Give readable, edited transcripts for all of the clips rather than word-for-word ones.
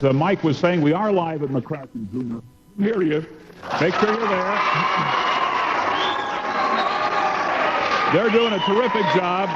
Mike was saying, we are live at McCracken Jr. Hear you. Make sure you're there. They're doing a terrific job.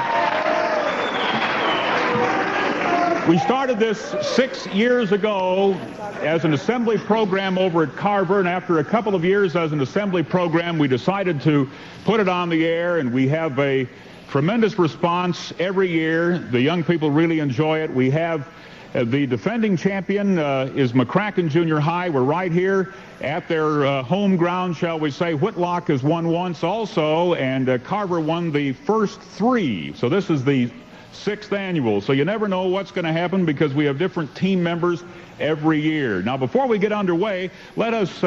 We started this 6 years ago as an assembly program over at Carver, and after a couple of years as an assembly program, we decided to put it on the air, and we have a tremendous response every year. The young people really enjoy it. We have the defending champion is McCracken Junior High. We're right here at their home ground, shall we say. Whitlock has won once also, and Carver won the first three. So this is the 6th annual. So you never know what's going to happen because we have different team members every year. Now, before we get underway, let us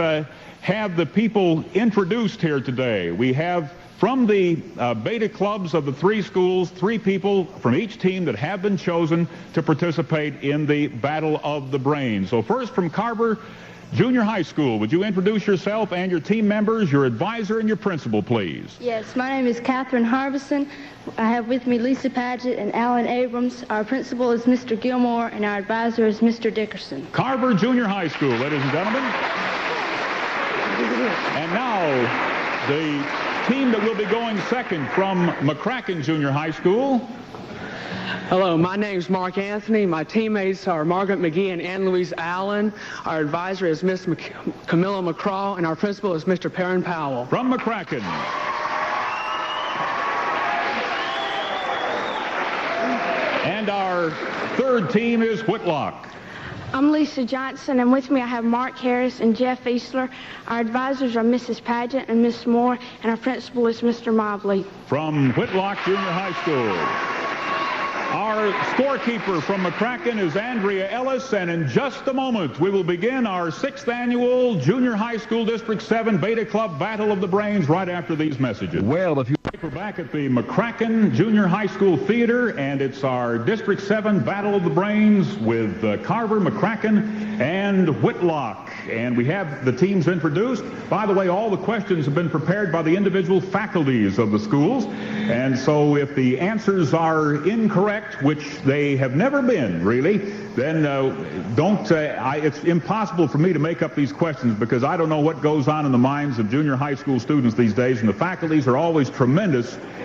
have the people introduced here today. We have from the beta clubs of the 3 schools, 3 people from each team that have been chosen to participate in the Battle of the Brains. So first from Carver Junior High School, would you introduce yourself and your team members, your advisor, and your principal, please? Yes, my name is Catherine Harbison. I have with me Lisa Padgett and Alan Abrams. Our principal is Mr. Gilmore, and our advisor is Mr. Dickerson. Carver Junior High School, ladies and gentlemen. And now, the team that will be going second from McCracken Junior High School. Hello, my name is Mark Anthony. My teammates are Margaret McGee and Ann Louise Allen. Our advisor is Miss Camilla McCraw, and our principal is Mr. Perrin Powell. From McCracken. And our third team is Whitlock. I'm Lisa Johnson, and with me I have Mark Harris and Jeff Eastler. Our advisors are Mrs. Padgett and Miss Moore, and our principal is Mr. Mobley. From Whitlock Junior High School. Our scorekeeper from McCracken is Andrea Ellis, and in just a moment we will begin our 6th annual Junior High School District 7 Beta Club Battle of the Brains right after these messages. Well, if you... We're back at the McCracken Junior High School Theater, and it's our District 7 Battle of the Brains with Carver, McCracken, and Whitlock. And we have the teams introduced. By the way, all the questions have been prepared by the individual faculties of the schools. And so if the answers are incorrect, which they have never been, really, then it's impossible for me to make up these questions because I don't know what goes on in the minds of junior high school students these days, and the faculties are always tremendous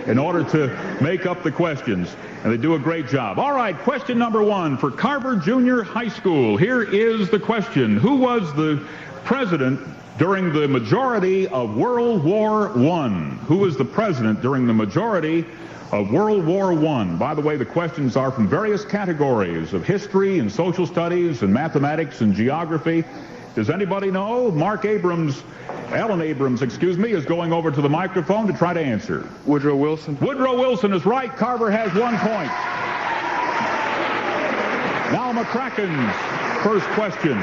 in order to make up the questions, and they do a great job. All right, question number 1 for Carver Junior High School. Here is the question. Who was the president during the majority of World War I? Who was the president during the majority of World War I? By the way, the questions are from various categories of history and social studies and mathematics and geography. Does anybody know? Alan Abrams, is going over to the microphone to try to answer. Woodrow Wilson. Woodrow Wilson is right. Carver has 1 point. Now McCracken's first question.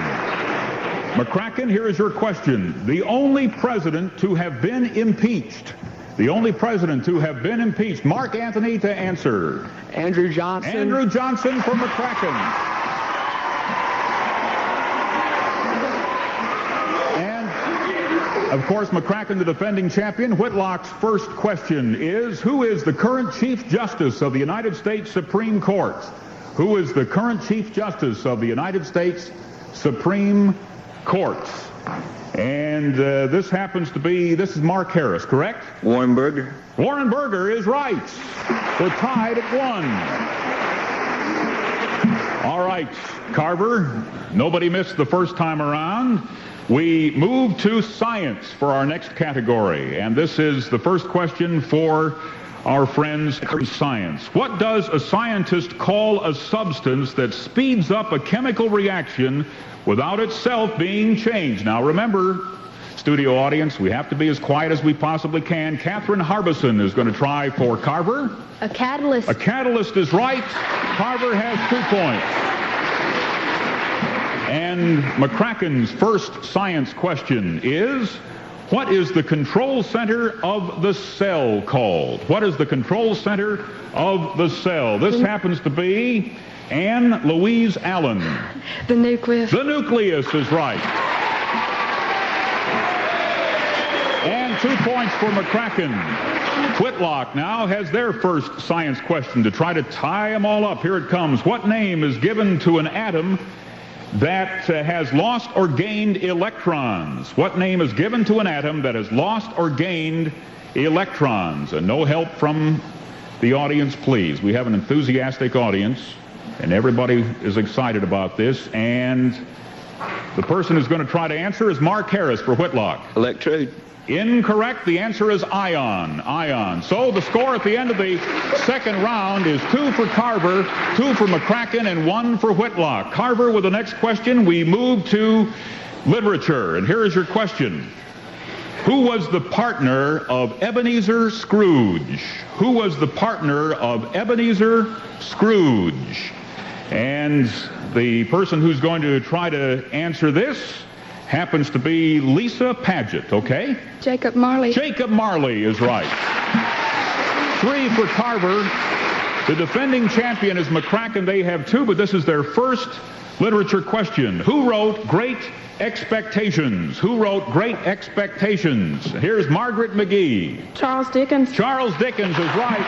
McCracken, here is your question. The only president to have been impeached. The only president to have been impeached. Mark Anthony to answer. Andrew Johnson. Andrew Johnson from McCracken. And, of course, McCracken, the defending champion. Whitlock's first question is, who is the current Chief Justice of the United States Supreme Court? Who is the current Chief Justice of the United States Supreme Court? And this is Mark Harris, correct? Warren Burger. Warren Burger is right. We're tied at 1. All right, Carver, nobody missed the first time around. We move to science for our next category, and this is the first question for our friends in science. What does a scientist call a substance that speeds up a chemical reaction without itself being changed? Now remember, studio audience, we have to be as quiet as we possibly can. Catherine Harbison is going to try for Carver. A catalyst. A catalyst is right. Carver has 2 points. And McCracken's first science question is, what is the control center of the cell called? What is the control center of the cell? This happens to be Ann Louise Allen. The nucleus. The nucleus is right. And 2 points for McCracken. Whitlock now has their first science question to try to tie them all up. Here it comes. What name is given to an atom that has lost or gained electrons? What name is given to an atom that has lost or gained electrons? And no help from the audience, please. We have an enthusiastic audience, and everybody is excited about this. And the person who's going to try to answer is Mark Harris for Whitlock. Electrode. Incorrect. The answer is ion. Ion. So the score at the end of the second round is 2 for Carver, 2 for McCracken, and 1 for Whitlock. Carver, with the next question, we move to literature. And here is your question. Who was the partner of Ebenezer Scrooge? Who was the partner of Ebenezer Scrooge? And the person who's going to try to answer this happens to be Lisa Paget, okay? Jacob Marley. Jacob Marley is right. 3 for Carver. The defending champion is McCracken. They have 2, but this is their first literature question. Who wrote Great Expectations? Who wrote Great Expectations? Here's Margaret McGee. Charles Dickens. Charles Dickens is right.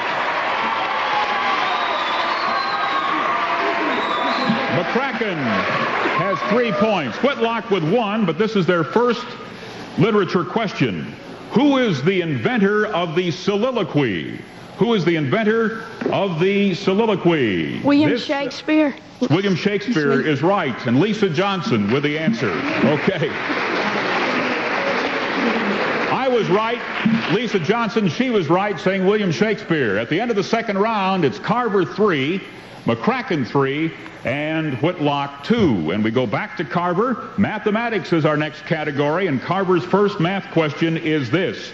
McCracken has 3 points. Whitlock with 1, but this is their first literature question. Who is the inventor of the soliloquy? Who is the inventor of the soliloquy? William Shakespeare. William Shakespeare is right. And Lisa Johnson with the answer. Okay. I was right. Lisa Johnson, she was right, saying William Shakespeare. At the end of the second round, it's Carver 3, McCracken 3, and Whitlock 2. And we go back to Carver. Mathematics is our next category, and Carver's first math question is this.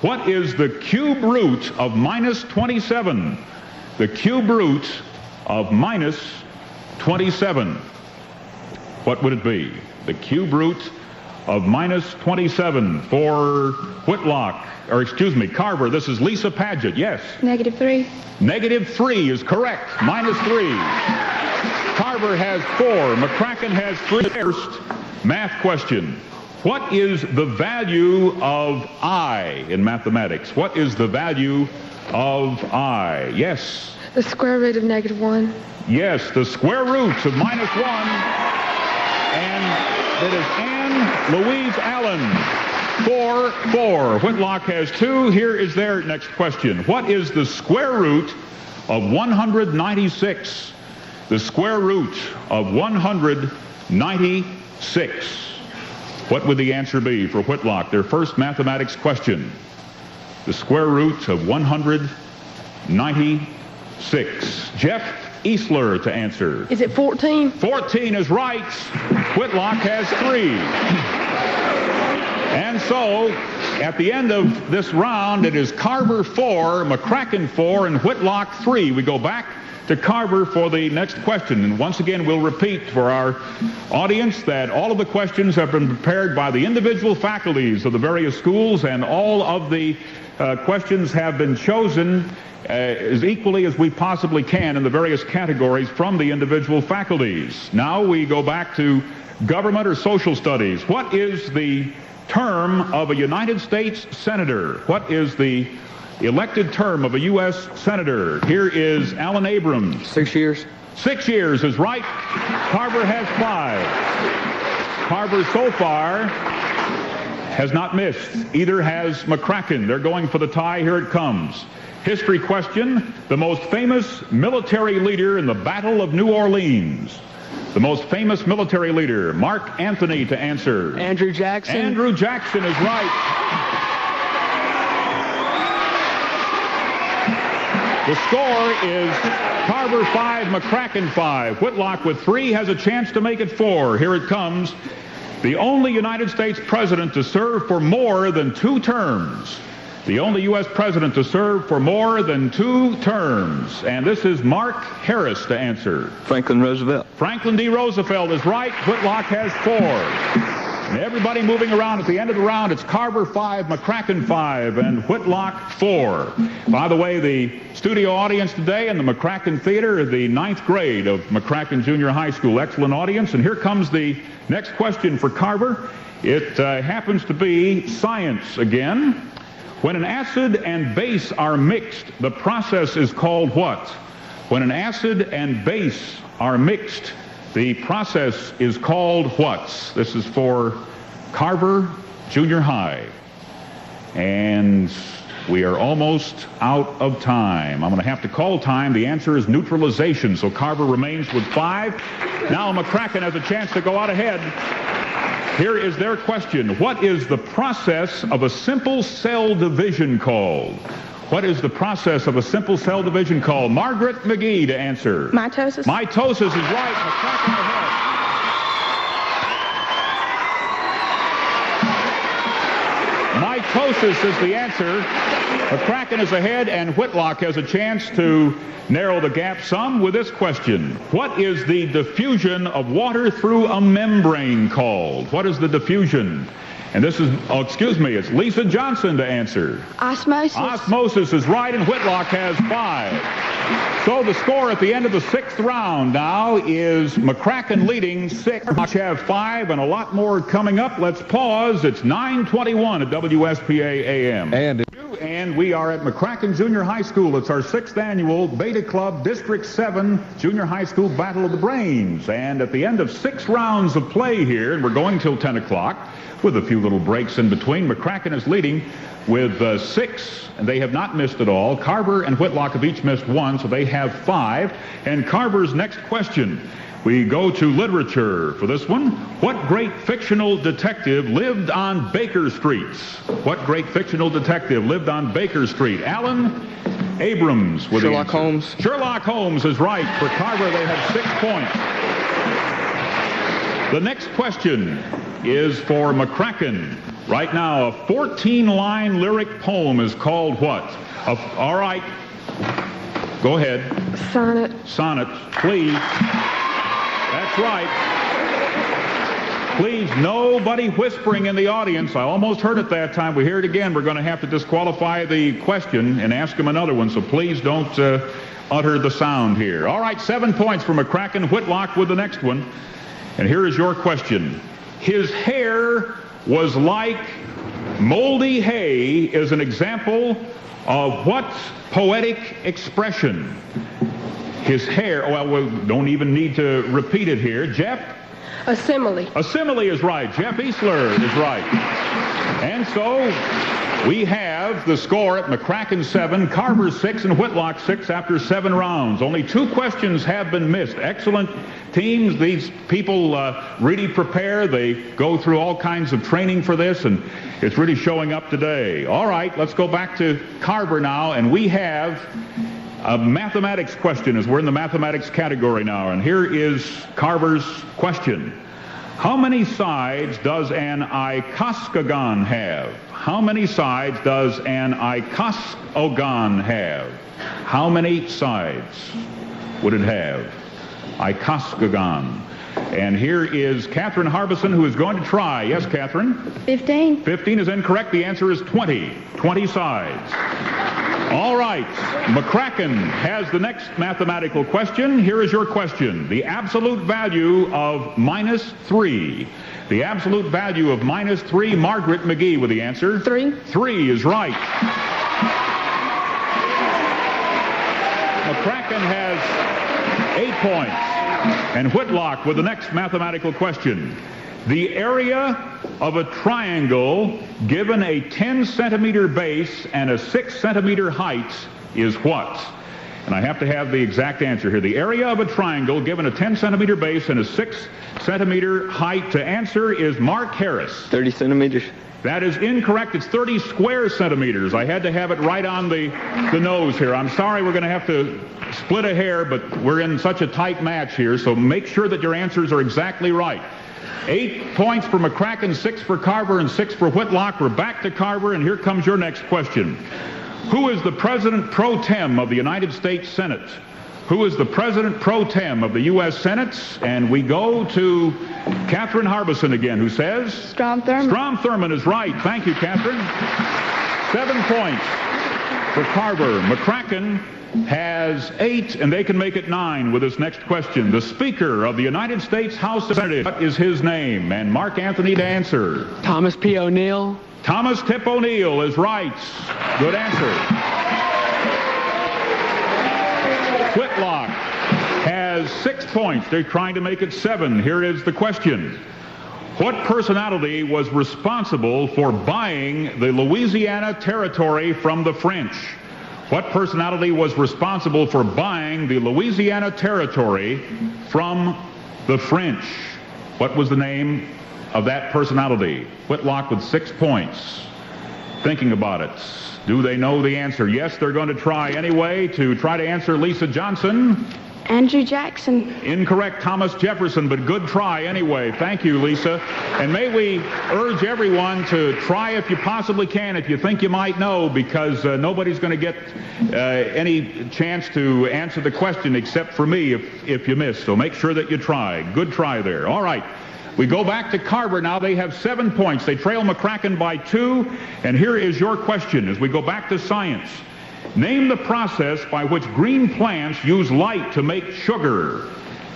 What is the cube root of minus 27? The cube root of minus 27. What would it be? The cube root of minus 27 for Whitlock, or excuse me, Carver. This is Lisa Paget. Yes? -3. -3 is correct. -3. Carver has 4. McCracken has 3. First math question. What is the value of I in mathematics? What is the value of I? Yes? The square root of -1. Yes, the square root of -1. And it is Anne Louise Allen. 4. Whitlock has 2. Here is their next question. What is the square root of 196? The square root of 196. What would the answer be for Whitlock? Their first mathematics question. The square root of 196. Jeff Easler to answer. Is it 14? 14 is right. Whitlock has 3. And so, at the end of this round, it is Carver 4, McCracken 4, and Whitlock 3. We go back to Carver for the next question. And once again, we'll repeat for our audience that all of the questions have been prepared by the individual faculties of the various schools, and all of the questions have been chosen as equally as we possibly can in the various categories from the individual faculties. Now we go back to government or social studies. What is the term of a United States Senator? What is the elected term of a U.S. Senator? Here is Alan Abrams. 6 years. 6 years is right. Carver has 5. Carver so far has not missed. Either has McCracken. They're going for the tie. Here it comes. History question. The most famous military leader in the Battle of New Orleans. The most famous military leader. Mark Anthony to answer. Andrew Jackson. Andrew Jackson is right. The score is Carver 5, McCracken 5. Whitlock with 3 has a chance to make it 4. Here it comes. The only United States president to serve for more than 2 terms. The only U.S. president to serve for more than 2 terms. And this is Mark Harris to answer. Franklin Roosevelt. Franklin D. Roosevelt is right. Whitlock has 4. And everybody moving around at the end of the round, it's Carver 5, McCracken 5, and Whitlock 4. By the way, the studio audience today in the McCracken Theater is the 9th grade of McCracken Junior High School. Excellent audience. And here comes the next question for Carver. It happens to be science again. When an acid and base are mixed, the process is called what? When an acid and base are mixed, The process is called what? This is for Carver Junior High. And we are almost out of time. I'm going to have to call time. The answer is neutralization, so Carver remains with 5. Now McCracken has a chance to go out ahead. Here is their question. What is the process of a simple cell division called? What is the process of a simple cell division called? Margaret McGee to answer. Mitosis. Mitosis is right. McCracken ahead. Mitosis is the answer. McCracken is ahead, and Whitlock has a chance to narrow the gap some with this question. What is the diffusion of water through a membrane called? What is the diffusion? And this is, it's Lisa Johnson to answer. Osmosis. Osmosis is right, and Whitlock has 5. So the score at the end of the 6th round now is McCracken leading 6. Whitlock have 5 and a lot more coming up. Let's pause. It's 9:21 at WSPA AM. And we are at McCracken Junior High School. It's our 6th annual Beta Club District 7 Junior High School Battle of the Brains. And at the end of 6 rounds of play here, and we're going till 10 o'clock, with a few little breaks in between, McCracken is leading with 6, and they have not missed at all. Carver and Whitlock have each missed 1, so they have 5. And Carver's next question, we go to literature for this one. What great fictional detective lived on Baker Street? What great fictional detective lived on Baker Street? Alan Abrams with Sherlock Holmes. Sherlock Holmes is right. For Carver, they have 6 points. The next question is for McCracken. Right now, a 14-line lyric poem is called what? All right. Go ahead. Sonnet. Sonnet, please. That's right. Please, nobody whispering in the audience. I almost heard it that time. We hear it again. We're going to have to disqualify the question and ask him another one, so please don't utter the sound here. All right, 7 points for McCracken. Whitlock with the next one. And here is your question. His hair was like moldy hay is an example of what poetic expression? His hair, well, we don't even need to repeat it here. Jeff? A simile. A simile is right. Jeff Easler is right. And so we have the score at McCracken 7, Carver 6, and Whitlock 6 after 7 rounds. Only 2 questions have been missed. Excellent teams. These people really prepare. They go through all kinds of training for this, and it's really showing up today. All right, let's go back to Carver now, and we have a mathematics question, as we're in the mathematics category now. And here is Carver's question. How many sides does an icosagon have? How many sides does an icosagon have? How many sides would it have? Icosagon. And here is Catherine Harbison, who is going to try. Yes, Catherine? 15. 15 is incorrect. The answer is 20. 20 sides. All right. McCracken has the next mathematical question. Here is your question. The absolute value of -3. The absolute value of -3. Margaret McGee with the answer. 3. 3 is right. McCracken has 8 points. And Whitlock with the next mathematical question. The area of a triangle given a 10-centimeter base and a 6-centimeter height is what? And I have to have the exact answer here. The area of a triangle given a 10-centimeter base and a 6-centimeter height to answer is Mark Harris. 30 centimeters. That is incorrect. It's 30 square centimeters. I had to have it right on the nose here. I'm sorry we're going to have to split a hair, but we're in such a tight match here, so make sure that your answers are exactly right. 8 points for McCracken, 6 for Carver, and 6 for Whitlock. We're back to Carver, and here comes your next question. Who is the President Pro Tem of the United States Senate? Who is the President Pro Tem of the U.S. Senate? And we go to Catherine Harbison again, who says? Strom Thurmond. Strom Thurmond is right. Thank you, Catherine. 7 points for Carver. McCracken has 8, and they can make it 9 with this next question. The Speaker of the United States House of Representatives, what is his name? And Mark Anthony to answer. Thomas P. O'Neill. Thomas Tip O'Neill is right. Good answer. Whitlock has has 6 points. They're trying to make it 7. Here is the question. What personality was responsible for buying the Louisiana Territory from the French? What personality was responsible for buying the Louisiana Territory from the French? What was the name of that personality? Whitlock with 6 points. Thinking about it. Do they know the answer? Yes, they're going to try anyway to try to answer. Lisa Johnson. Andrew Jackson. Incorrect, Thomas Jefferson, but good try anyway. Thank you, Lisa. And may we urge everyone to try if you possibly can, if you think you might know, because nobody's going to get any chance to answer the question except for me if you miss. So make sure that you try. Good try there. All right. We go back to Carver now. They have 7 points. They trail McCracken by 2. And here is your question as we go back to science. Name the process by which green plants use light to make sugar.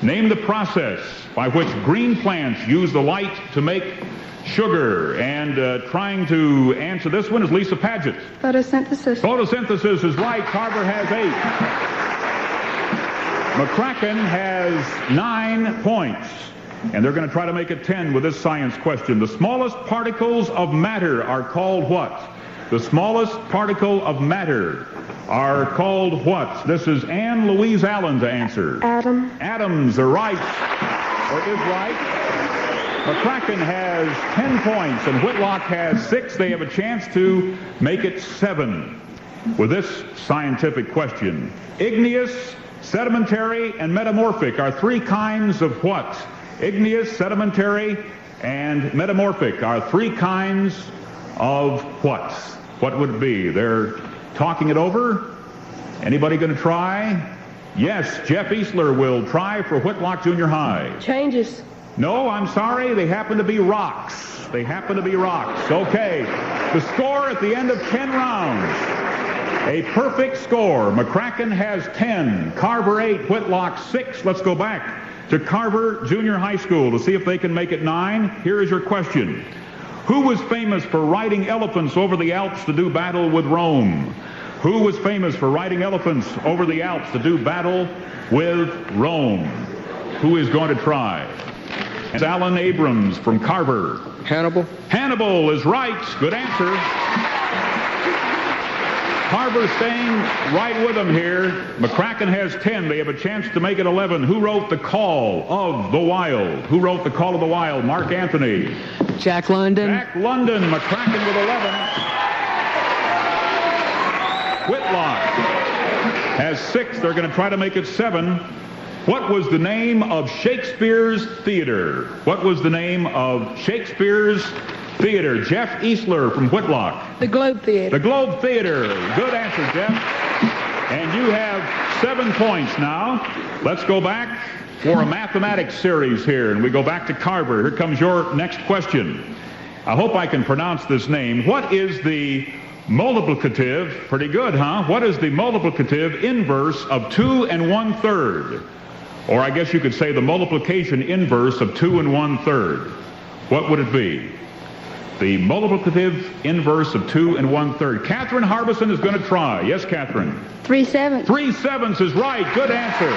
Name the process by which green plants use the light to make sugar. And trying to answer this one is Lisa Paget. Photosynthesis. Photosynthesis is right. Carver has 8. McCracken has 9 points. And they're going to try to make it 10 with this science question. The smallest particles of matter are called what? The smallest particle of matter are called what? This is Ann Louise Allen to answer. Atom. Atoms are right, or is right. McCracken has 10 points, and Whitlock has 6. They have a chance to make it 7 with this scientific question. Igneous, sedimentary, and metamorphic are 3 kinds of what? Igneous, sedimentary, and metamorphic are 3 kinds of what? What would it be? They're talking it over. Anybody going to try? Yes, Jeff Easler will try for Whitlock Junior High. Changes. No, I'm sorry. They happen to be rocks. They happen to be rocks. Okay. The score at the end of 10 rounds. A perfect score. McCracken has 10. Carver 8. Whitlock 6. Let's go back to Carver Junior High School to see if they can make it 9. Here is your question. Who was famous for riding elephants over the Alps to do battle with Rome? Who was famous for riding elephants over the Alps to do battle with Rome? Who is going to try? It's Alan Abrams from Carver. Hannibal. Hannibal is right. Good answer. Carver staying right with them here. McCracken has 10. They have a chance to make it 11. Who wrote The Call of the Wild? Who wrote The Call of the Wild? Mark Anthony. Jack London. Jack London. McCracken with 11. Whitlock has 6. They're going to try to make it 7. What was the name of Shakespeare's theater? What was the name of Shakespeare's theater? Jeff Easler from Whitlock. The Globe Theater. The Globe Theater. Good answer, Jeff. And you have 7 points now. Let's go back for a mathematics series here. And we go back to Carver. Here comes your next question. I hope I can pronounce this name. What is the multiplicative? Pretty good, huh? What is the multiplicative inverse of 2 1/3? Or I guess you could say the multiplication inverse of 2 1/3. What would it be? The multiplicative inverse of 2 1/3. Catherine Harbison is going to try. Yes, Catherine? 3/7. 3/7 is right. Good answer.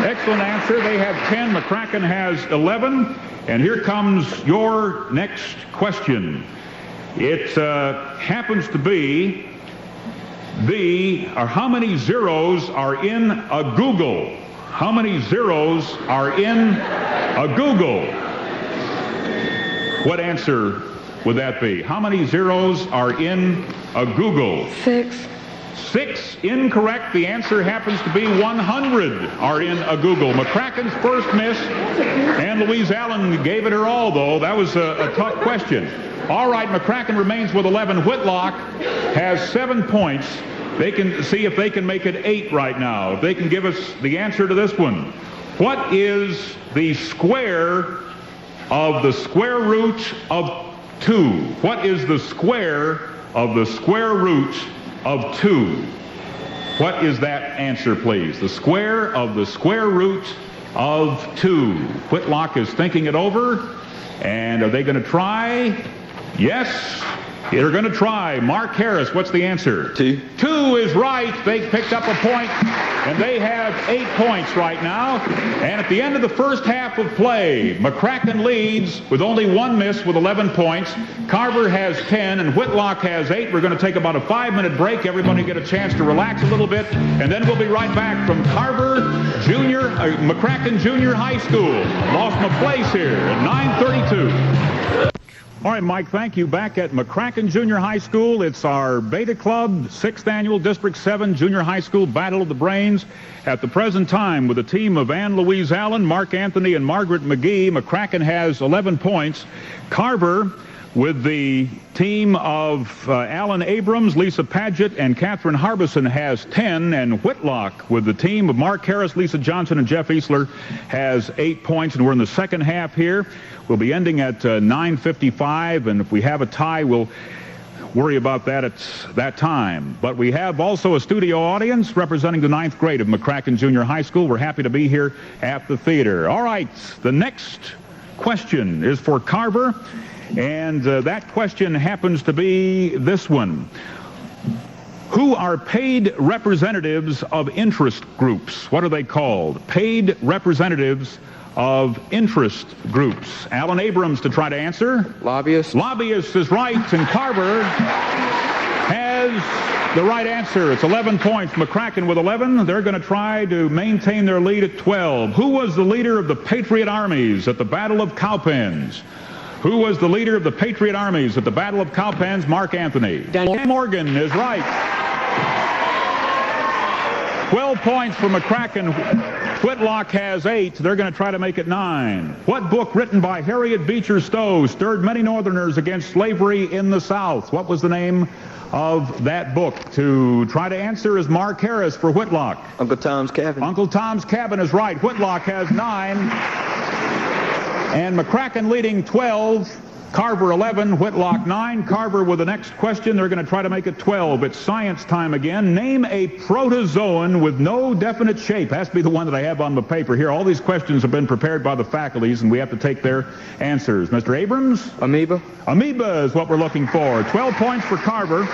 Excellent answer. They have 10. McCracken has 11. And here comes your next question. It happens to be how many zeros are in a Google? How many zeros are in a Google? What answer would that be? How many zeros are in a Google? 6. 6 incorrect. The answer happens to be 100 are in a Google. McCracken's first miss. Ann Louise Allen gave it her all, though. That was a tough question. All right, McCracken remains with 11. Whitlock has 7 points. They can see if they can make it 8 right now. If they can give us the answer to this one. What is the square of the square root of 2? What is the square of the square root of 2? What is that answer, please? The square of the square root of 2. Whitlock is thinking it over. And are they going to try? Yes. They're going to try. Mark Harris, what's the answer? 2. 2 is right. They picked up a point, and they have 8 points right now. And at the end of the first half of play, McCracken leads with only 1 miss with 11 points. Carver has 10, and Whitlock has 8. We're going to take about a 5-minute break. Everybody get a chance to relax a little bit, and then we'll be right back from McCracken Junior High School. Lost my place here at 9:32. All right, Mike, thank you. Back at McCracken Junior High School, it's our Beta Club 6th Annual District 7 Junior High School Battle of the Brains. At the present time, with a team of Ann Louise Allen, Mark Anthony, and Margaret McGee, McCracken has 11 points. Carver, with the team of Alan Abrams, Lisa Paget, and Catherine Harbison, has 10, and Whitlock, with the team of Mark Harris, Lisa Johnson, and Jeff Easler, has 8 points, and we're in the second half here. We'll be ending at 9:55, and if we have a tie, we'll worry about that at that time. But we have also a studio audience representing the 9th grade of McCracken Junior High School. We're happy to be here at the theater. All right, the next question is for Carver, and that question happens to be this one. Who are paid representatives of interest groups? What are they called? Paid representatives of interest groups. Alan Abrams to try to answer. Lobbyists. Lobbyists is right, and Carver has the right answer. It's 11 points. McCracken with 11. They're going to try to maintain their lead at 12. Who was the leader of the Patriot armies at the Battle of Cowpens? Who was the leader of the Patriot armies at the Battle of Cowpens? Mark Anthony. Daniel Morgan is right. 12 points for McCracken. Whitlock has 8. They're going to try to make it 9. What book written by Harriet Beecher Stowe stirred many Northerners against slavery in the South? What was the name of that book? To try to answer is Mark Harris for Whitlock. Uncle Tom's Cabin. Uncle Tom's Cabin is right. Whitlock has 9. And McCracken leading 12. Carver 11, Whitlock 9. Carver with the next question. They're going to try to make it 12. It's science time again. Name a protozoan with no definite shape. Has to be the one that I have on the paper here. All these questions have been prepared by the faculties, and we have to take their answers. Mr. Abrams? Amoeba. Amoeba is what we're looking for. 12 points for Carver.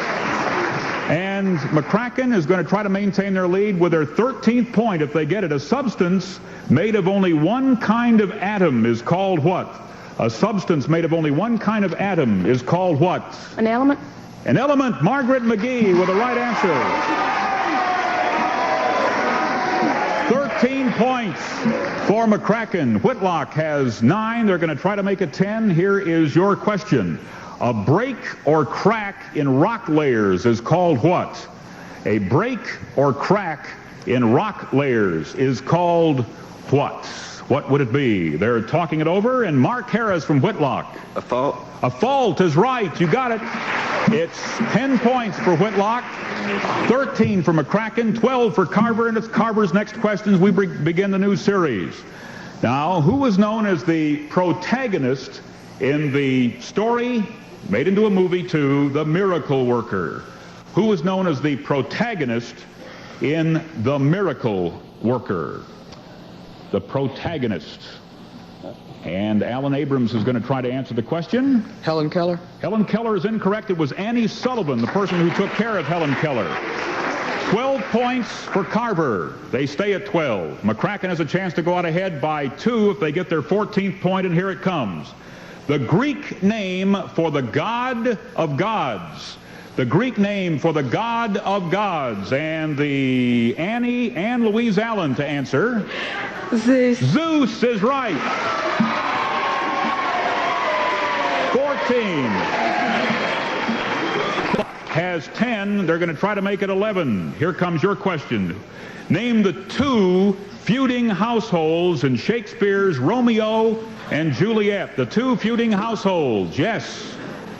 And McCracken is going to try to maintain their lead with their 13th point if they get it. A substance made of only one kind of atom is called what? A substance made of only one kind of atom is called what? An element. An element. Margaret McGee with the right answer. 13 points for McCracken. Whitlock has 9. They're going to try to make it 10. Here is your question. A break or crack in rock layers is called what? A break or crack in rock layers is called what? What would it be? They're talking it over, and Mark Harris from Whitlock. A fault. A fault is right. You got it. It's 10 points for Whitlock, 13 for McCracken, 12 for Carver, and it's Carver's next questions. We begin the new series. Now, who was known as the protagonist in the story made into a movie too, The Miracle Worker? Who was known as the protagonist in The Miracle Worker? The protagonist. And Alan Abrams is going to try to answer the question. Helen Keller. Helen Keller is incorrect. It was Annie Sullivan, the person who took care of Helen Keller. 12 points for Carver. They stay at 12. McCracken has a chance to go out ahead by 2 if they get their 14th point, and here it comes. The Greek name for the God of gods. The Greek name for the God of gods. And the Ann Louise Allen to answer. Zeus. Zeus is right. 14. Has 10. They're going to try to make it 11. Here comes your question. Name the 2 feuding households in Shakespeare's Romeo and Juliet. The 2 feuding households. Yes.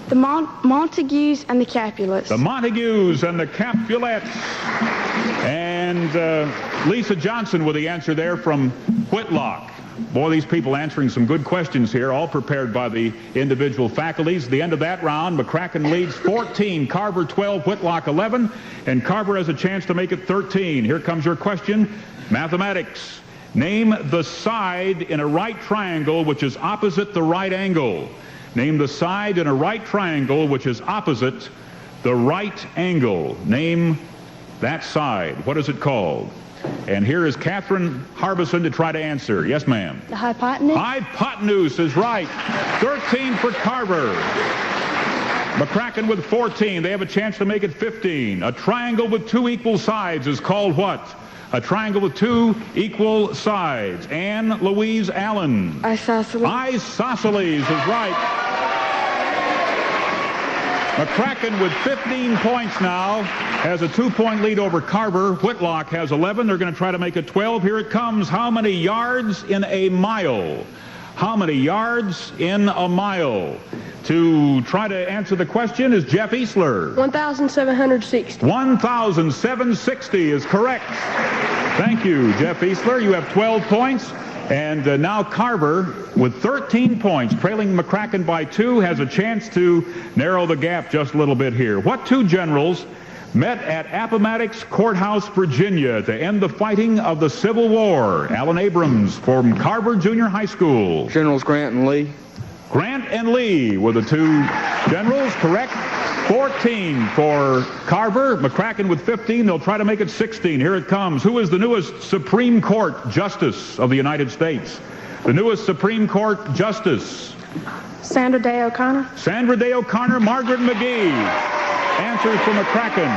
The Montagues and the Capulets. The Montagues and the Capulets. And Lisa Johnson with the answer there from Whitlock. Boy, these people answering some good questions here, all prepared by the individual faculties. At the end of that round, McCracken leads 14, Carver 12, Whitlock 11, and Carver has a chance to make it 13. Here comes your question. Mathematics. Name the side in a right triangle which is opposite the right angle. Name the side in a right triangle which is opposite the right angle. Name that side. What is it called? And here is Catherine Harbison to try to answer. Yes, ma'am. The hypotenuse. Hypotenuse is right. 13 for Carver. McCracken with 14. They have a chance to make it 15. A triangle with two equal sides is called what? A triangle with two equal sides. Ann Louise Allen. Isosceles. Isosceles is right. McCracken with 15 points now has a 2-point lead over Carver. Whitlock has 11. They're going to try to make it 12. Here it comes. How many yards in a mile? How many yards in a mile? To try to answer the question is Jeff Easler. 1,760. 1,760 is correct. Thank you, Jeff Easler. You have 12 points. And now Carver, with 13 points, trailing McCracken by 2, has a chance to narrow the gap just a little bit here. What two generals met at Appomattox Courthouse, Virginia, to end the fighting of the Civil War? Alan Abrams from Carver Junior High School. Generals Grant and Lee. Grant and Lee were the two generals, correct? 14 for Carver. McCracken with 15. They'll try to make it 16. Here it comes. Who is the newest Supreme Court Justice of the United States? The newest Supreme Court Justice. Sandra Day O'Connor. Sandra Day O'Connor. Margaret McGee. Answers for McCracken.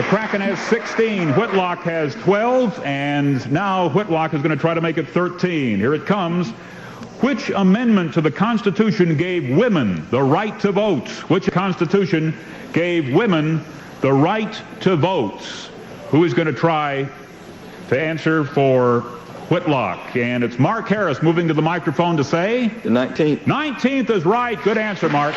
McCracken has 16. Whitlock has 12. And now Whitlock is going to try to make it 13. Here it comes. Which amendment to the Constitution gave women the right to vote? Which Constitution gave women the right to vote? Who is going to try to answer for Whitlock? And it's Mark Harris moving to the microphone to say? The 19th. 19th is right. Good answer, Mark.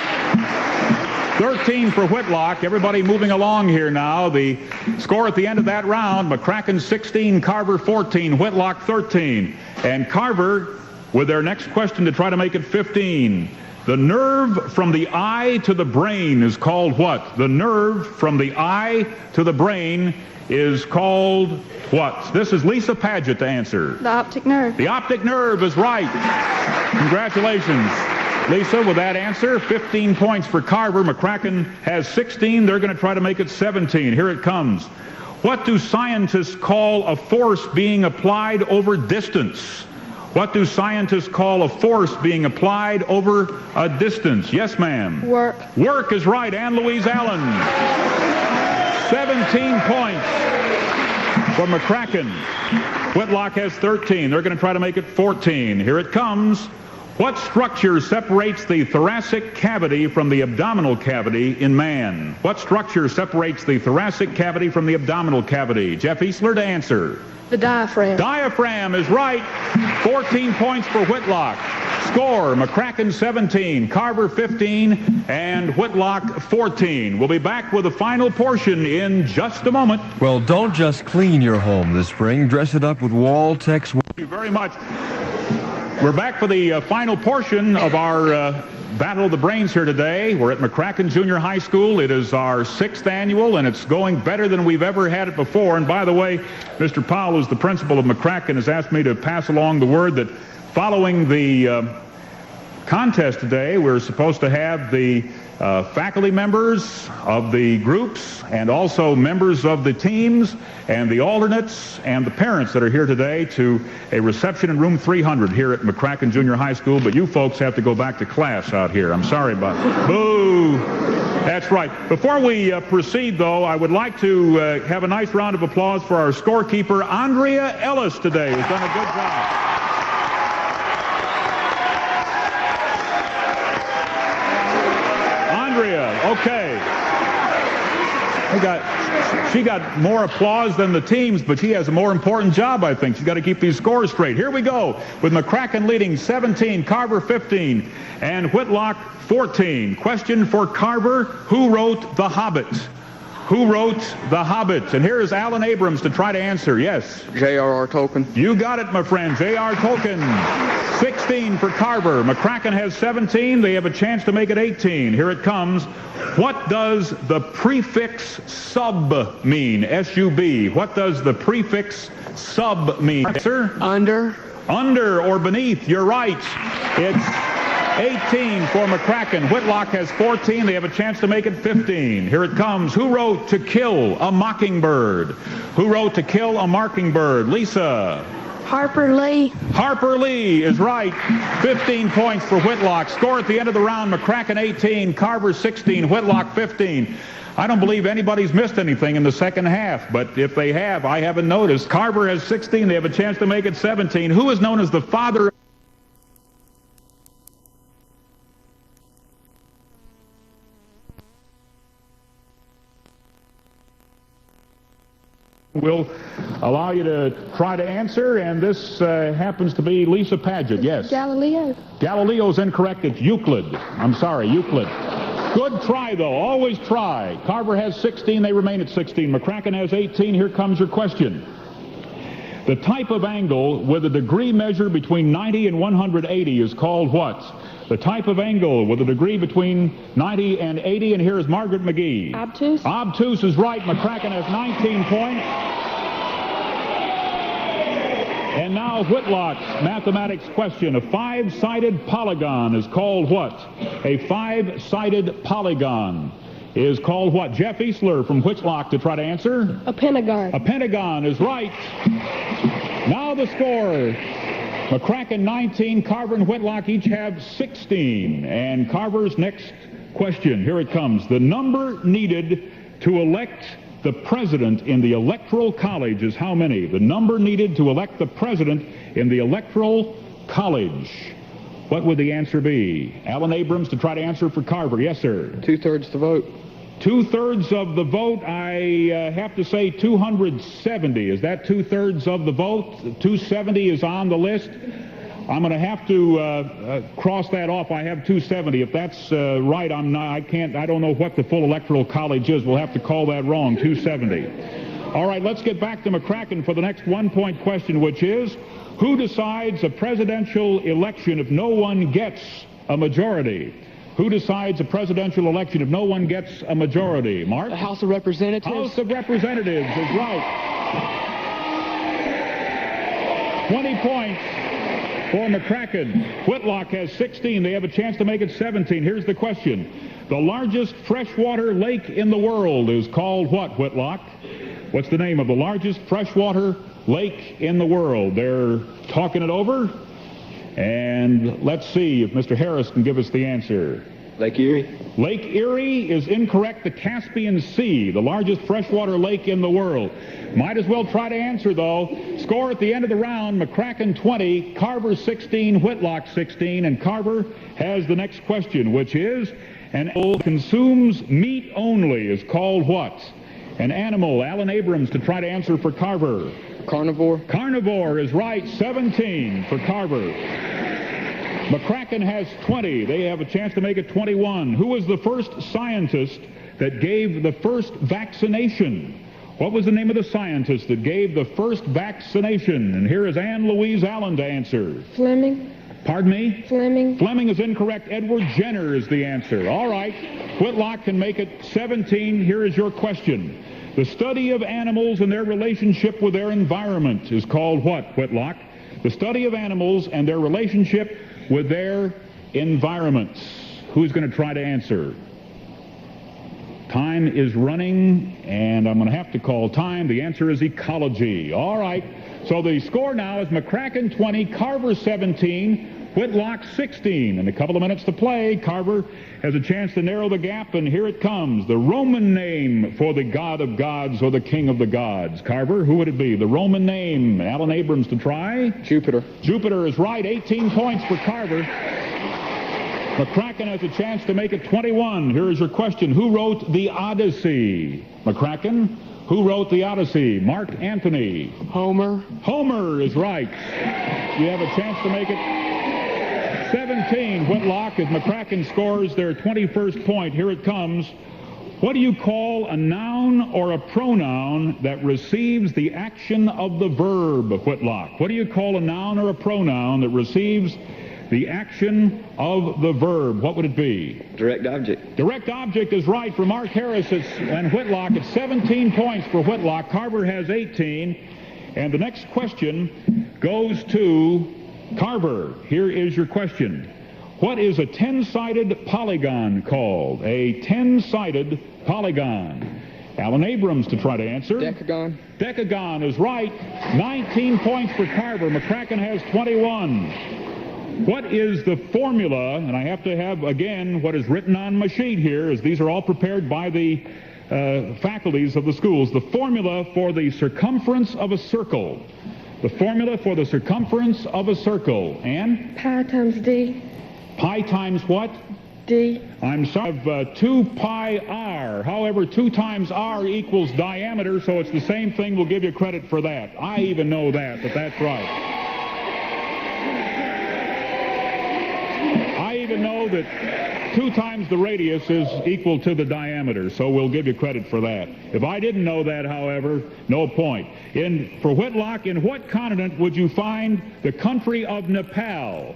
13 for Whitlock. Everybody moving along here now. The score at the end of that round, McCracken 16, Carver 14, Whitlock 13. And Carver, with their next question to try to make it 15. The nerve from the eye to the brain is called what? The nerve from the eye to the brain is called what? This is Lisa Paget to answer. The optic nerve. The optic nerve is right. Congratulations, Lisa, with that answer. 15 points for Carver. McCracken has 16. They're going to try to make it 17. Here it comes. What do scientists call a force being applied over distance? What do scientists call a force being applied over a distance? Yes, ma'am. Work. Work is right. Ann Louise Allen. 17 points for McCracken. Whitlock has 13. They're going to try to make it 14. Here it comes. What structure separates the thoracic cavity from the abdominal cavity in man? What structure separates the thoracic cavity from the abdominal cavity? Jeff Easler to answer. The diaphragm. Diaphragm is right. 14 points for Whitlock. Score, McCracken 17, Carver 15, and Whitlock 14. We'll be back with the final portion in just a moment. Well, don't just clean your home this spring. Dress it up with Wall-Tex. Thank you very much. We're back for the final portion of our Battle of the Brains here today. We're at McCracken Junior High School. It is our 6th annual, and it's going better than we've ever had it before. And by the way, Mr. Powell, who's the principal of McCracken, has asked me to pass along the word that following the contest today, we're supposed to have the faculty members of the groups and also members of the teams and the alternates and the parents that are here today to a reception in room 300 here at McCracken Junior High School. But you folks have to go back to class out here. I'm sorry about it. Boo! That's right. Before we proceed, though, I would like to have a nice round of applause for our scorekeeper, Andrea Ellis, today, who's done a good job. Okay. She got more applause than the teams, but she has a more important job, I think. She's got to keep these scores straight. Here we go with McCracken leading 17, Carver 15, and Whitlock 14. Question for Carver, who wrote The Hobbit? Who wrote The Hobbit? And here is Alan Abrams to try to answer. Yes. J.R.R. Tolkien. You got it, my friend. J.R. Tolkien. 16 for Carver. McCracken has 17. They have a chance to make it 18. Here it comes. What does the prefix sub mean? S-U-B. What does the prefix sub mean? Sir? Under. Under or beneath. You're right. It's 18 for McCracken. Whitlock has 14. They have a chance to make it 15. Here it comes. Who wrote To Kill a Mockingbird? Who wrote To Kill a Mockingbird? Lisa. Harper Lee. Harper Lee is right. 15 points for Whitlock. Score at the end of the round, McCracken 18, Carver 16, Whitlock 15. I don't believe anybody's missed anything in the second half, but if they have, I haven't noticed. Carver has 16. They have a chance to make it 17. Who is known as the father? We'll allow you to try to answer, and this happens to be Lisa Paget. Yes. Galileo. Galileo's incorrect. It's Euclid. I'm sorry, Euclid. Good try, though. Always try. Carver has 16. They remain at 16. McCracken has 18. Here comes your question. The type of angle with a degree measure between 90 and 180 is called what? The type of angle with a degree between 90 and 80, and here is Margaret McGee. Obtuse. Obtuse is right. McCracken has 19 points. And now Whitlock's mathematics question. A five-sided polygon is called what? A five-sided polygon is called what? Jeff Easler from Whitlock to try to answer. A pentagon. A pentagon is right. Now the score. McCracken 19, Carver and Whitlock each have 16. And Carver's next question, here it comes. The number needed to elect the president in the Electoral College is how many? The number needed to elect the president in the Electoral College. What would the answer be? Alan Abrams to try to answer for Carver. Yes, sir. 2/3 the vote. 2/3 of the vote. I have to say 270. Is that 2/3 of the vote? 270 is on the list. I'm going to have to cross that off. I have 270. If that's right, I don't know what the full electoral college is. We'll have to call that wrong. 270. All right, let's get back to McCracken for the next one-point question, which is, who decides a presidential election if no one gets a majority? Who decides a presidential election if no one gets a majority? Mark? The House of Representatives. House of Representatives is right. 20 points for McCracken. Whitlock has 16. They have a chance to make it 17. Here's the question. The largest freshwater lake in the world is called what, Whitlock? What's the name of the largest freshwater lake in the world? They're talking it over. And let's see if Mr. Harris can give us the answer. Lake Erie. Lake Erie is incorrect. The Caspian Sea, the largest freshwater lake in the world. Might as well try to answer, though. Score at the end of the round, McCracken 20, Carver 16, Whitlock 16, and Carver has the next question, which is, an animal consumes meat only is called what? An animal. Alan Abrams to try to answer for Carver. Carnivore. Carnivore is right. 17 for Carver. McCracken has 20. They have a chance to make it 21. Who was the first scientist that gave the first vaccination? What was the name of the scientist that gave the first vaccination? And here is Ann Louise Allen to answer. Fleming. Pardon me? Fleming. Fleming is incorrect. Edward Jenner is the answer. All right. Whitlock can make it 17. Here is your question. The study of animals and their relationship with their environment is called what, Whitlock? The study of animals and their relationship with their environments. Who's going to try to answer? Time is running, and I'm going to have to call time. The answer is ecology. All right. So the score now is McCracken 20, Carver 17, Whitlock 16. In a couple of minutes to play, Carver has a chance to narrow the gap, and here it comes. The Roman name for the God of gods or the King of the gods. Carver, who would it be? The Roman name. Alan Abrams to try. Jupiter. Jupiter is right. 18 points for Carver. McCracken has a chance to make it 21. Here is your question. Who wrote the Odyssey? McCracken, who wrote the Odyssey? Mark Anthony. Homer. Homer is right. You have a chance to make it 17. Whitlock, as McCracken scores their 21st point. Here it comes. What do you call a noun or a pronoun that receives the action of the verb, Whitlock? What do you call a noun or a pronoun that receives the action of the verb? What would it be? Direct object. Direct object is right for Mark Harris and Whitlock. It's 17 points for Whitlock. Carver has 18. And the next question goes to Carver. Here is your question. What is a 10-sided polygon called? A 10-sided polygon. Alan Abrams to try to answer. Decagon. Decagon is right. 19 points for Carver. McCracken has 21. What is the formula, and I have to have, again, what is written on my sheet here, as these are all prepared by the faculties of the schools, the formula for the circumference of a circle. The formula for the circumference of a circle. Ann? Pi times d. Pi times what? D. I'm sorry, of 2 pi r. However, 2 times r equals diameter, so it's the same thing. We'll give you credit for that. I even know that, but that's right. I even know that 2 times the radius is equal to the diameter, so we'll give you credit for that. If I didn't know that, however, no point. For Whitlock, in what continent would you find the country of Nepal?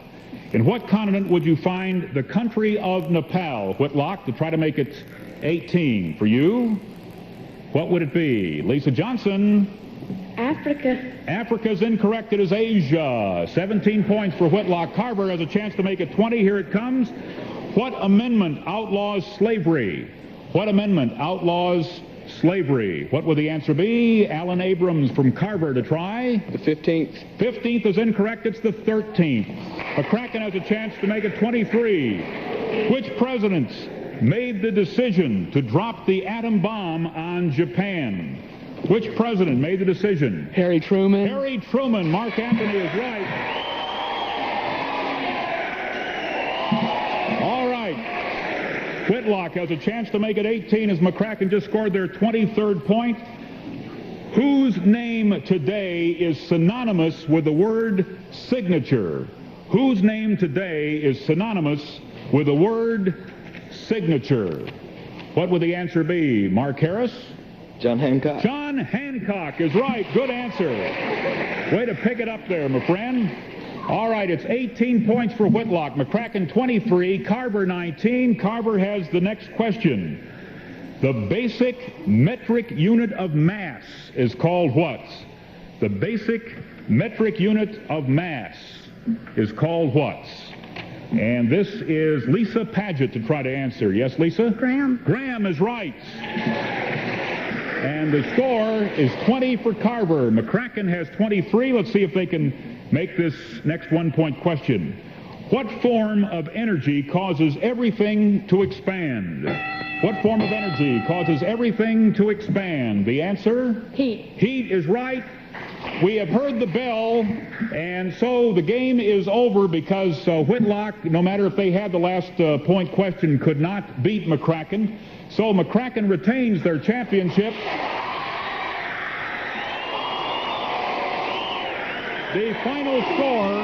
In what continent would you find the country of Nepal? Whitlock, to try to make it 18. For you, what would it be? Lisa Johnson? Africa. Africa's incorrect. It is Asia. 17 points for Whitlock. Carver has a chance to make it 20. Here it comes. What amendment outlaws slavery? What amendment outlaws slavery? What would the answer be? Alan Abrams from Carver to try. The 15th. 15th is incorrect. It's the 13th. McCracken has a chance to make it 23. Which presidents made the decision to drop the atom bomb on Japan? Which president made the decision? Harry Truman. Harry Truman. Mark Anthony is right. All right. Whitlock has a chance to make it 18 as McCracken just scored their 23rd point. Whose name today is synonymous with the word signature? Whose name today is synonymous with the word signature? What would the answer be? Mark Harris? John Hancock. John Hancock is right. Good answer. Way to pick it up there, my friend. All right, it's 18 points for Whitlock. McCracken 23, Carver 19. Carver has the next question. The basic metric unit of mass is called what? The basic metric unit of mass is called what? And this is Lisa Paget to try to answer. Yes, Lisa? Graham. Graham is right. And the score is 20 for Carver. McCracken has 23. Let's see if they can make this next 1-point question. What form of energy causes everything to expand? What form of energy causes everything to expand? The answer? Heat. Heat is right. We have heard the bell, and so the game is over because Whitlock, no matter if they had the last point question, could not beat McCracken. So McCracken retains their championship. The final score,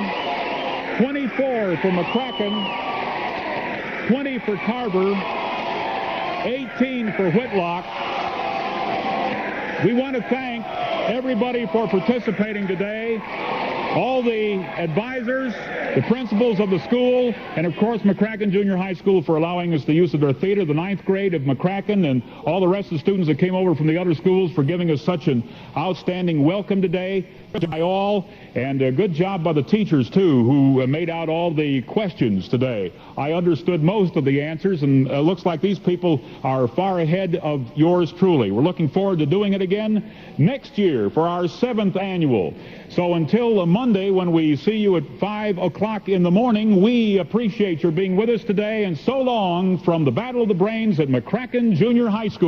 24 for McCracken, 20 for Carver, 18 for Whitlock. We want to thank everybody for participating today, all the advisors, the principals of the school, and of course McCracken Junior High School for allowing us the use of their theater, the 9th grade of McCracken, and all the rest of the students that came over from the other schools for giving us such an outstanding welcome today. Good job by all, and a good job by the teachers too, who made out all the questions today. I understood most of the answers, and it looks like these people are far ahead of yours truly. We're looking forward to doing it again next year for our 7th annual. So until Monday, when we see you at 5 o'clock in the morning, we appreciate your being with us today, and so long from the Battle of the Brains at McCracken Junior High School.